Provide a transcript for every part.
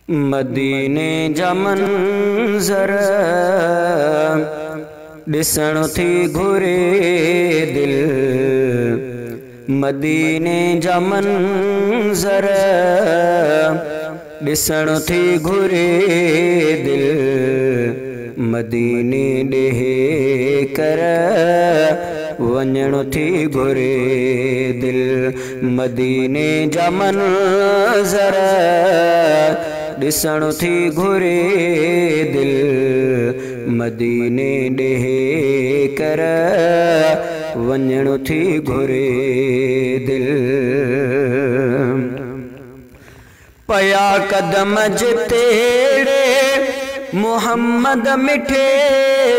मदीने जा मंज़र ॾिसण थी घुरे दिल। मदीने जा मंज़र ॾिसण थी घुरे दिल। मदीने ॾे कर वञण थी घुरे दिल। मदीने जा मंज़र ॾिसण थी घुरे दिल। मदीने ॾे कर वञण थी घुरे दिल। पया कदम जितेड़े मोहम्मद मिठे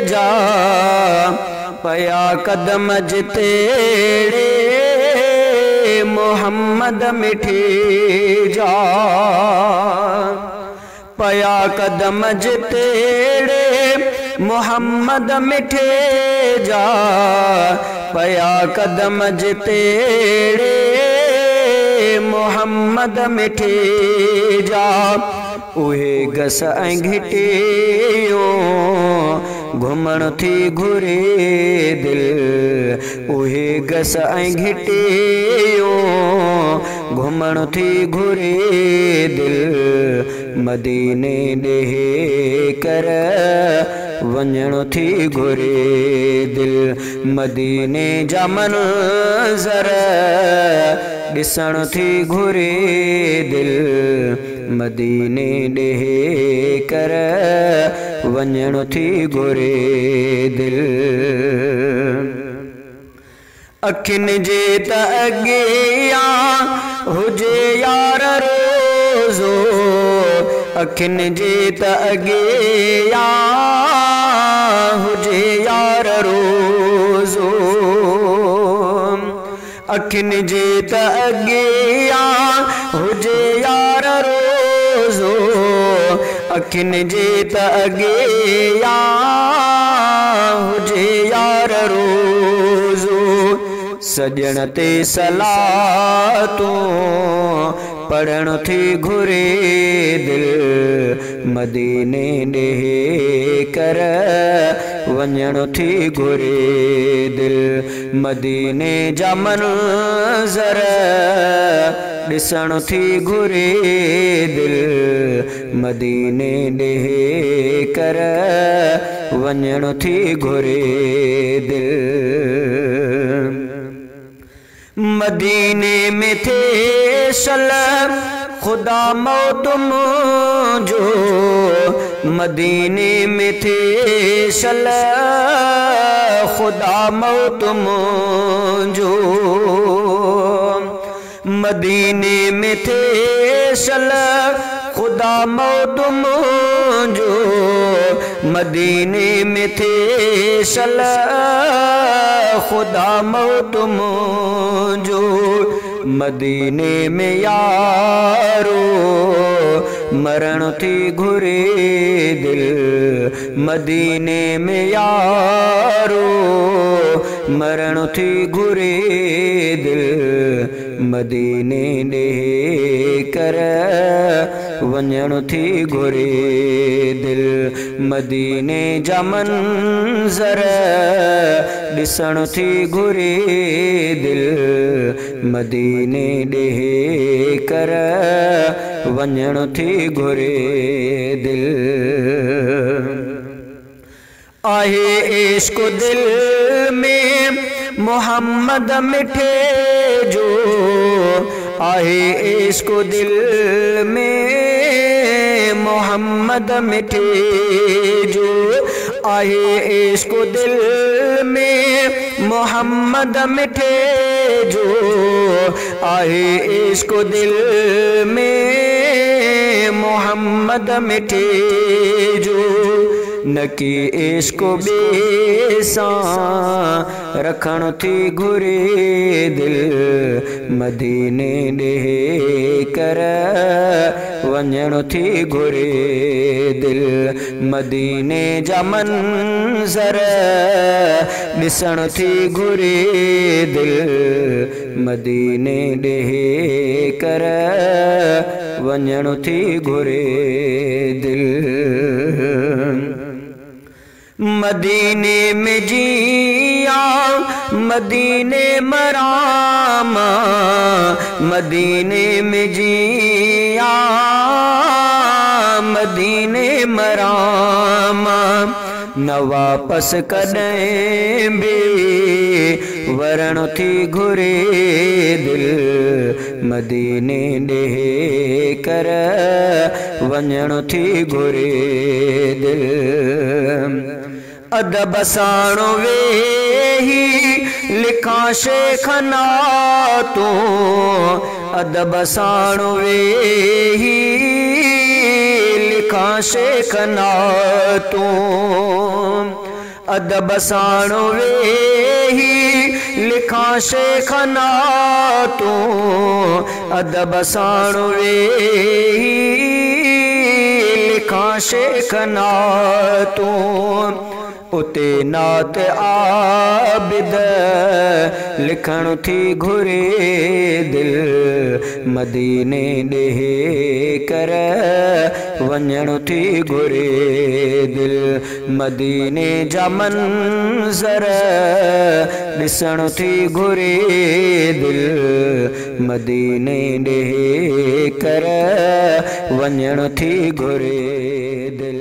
जा। पया कदम जितेड़े मोहम्मद मिठे जा। पया कदम जितेड़े मोहम्मद मिठे जा। पया कदम जितेड़े मोहम्मद मिठे जा। उहे गस ऐं घिटियो घुमण थी घुरे दिल। उहे गस ऐं घिटियो घुमण थी घुरे दिल। मदीने ॾे कर वञण थी घुरे दिल। मदीने जा मंज़र ॾिसण थी घुरे दिल। मदीने ॾे कर वञण थी घुरे दिल। अखियुनि जे त अॻियां हुजे यार रोज़ो। अखियुनि जे त अॻियां हुजे यार रोज़ो। अखियुनि जे त अॻियां हुजे यार रोज़ो। अखियुनि जे त अॻियां हुजे यार रोज़ो। सजण ते सलातूं पढ़ण थी घुरे दिल। मदीने ॾे कर वञण थी घुरे दिल। मदीने जा मंज़र ॾिसण थी घुरे दिल। मदीने ॾे कर वञण थी घुरे दिल। मदीने में थे सल खुदा मौत मुझो। मदीने में थे सल खुदा मौत मुझो। मदीने में थे सल खुदा मौत मुझो। मदीने में थे सल खुदा मौत मुझो। मदीने में यारो मरण थी घुरे दिल। मदीने में यारो मरण थी घुरे दिल। मदीने ॾे कर वञण थी घुरे दिल। मदीने जा मंज़र ॾिसण थी घुरे दिल। मदीने ॾे कर वञण थी घुरे दिल। आहे इश्क़ दिल में मोहम्मद मिठे जो। आहे इश्क़ दिल में मोहम्मद मिठे जो। आहे इश्क़ दिल में मोहम्मद मिठे जो। आहे इश्क़ दिल में मोहम्मद मिठे जो। न कि इश्क़ ॿिए सां रखण थी घुरे दिल। मदीने ॾे कर वञण थी घुरे दिल। मदीने जा मंज़र ॾिसण थी घुरे दिल। मदीने ॾे कर वञण थी घुरे दिल। मदीने में जिया मदीने मरामा, मदीने में जिया मदीने मरामा, न वापस कॾहिं बि वरण थी घुरे दिल। मदीने ॾे कर वञण थी घुरे दिल। अदब साण वेही लिखां शेख नातों, अदब साण वेही लिखां शेख नातों, अदब साण वेही लिखां शेख नातों, अदब साण वेही लिखां शेख नातों। उते नात आबिद लिखण थी घुरे दिल। मदीने ॾे कर वञण थी घुरे दिल। मदीने जा मंज़र ॾिसण थी घुरे दिल। मदीने ॾे कर वञण थी घुरे दिल।